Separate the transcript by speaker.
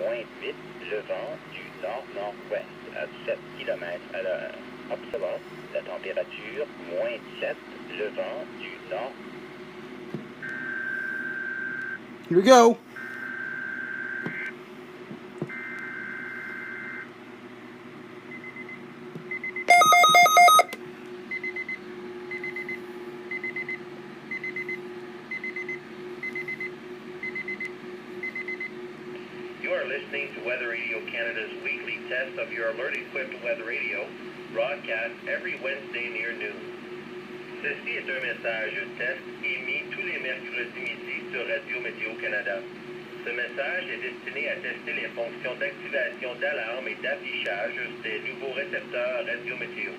Speaker 1: moins 8, le vent du nord-nord-ouest à 7 km à l'heure. Observe la température, moins 7, le vent du nord.
Speaker 2: Here we go.
Speaker 3: You are listening to Weather Radio Canada's weekly test of your alert-equipped weather radio, broadcast every Wednesday near noon. Ceci est un message test émis tous les mercredis midi sur Radio Météo Canada. Ce message est destiné à tester les fonctions d'activation d'alarme et d'affichage des nouveaux récepteurs Radio Météo.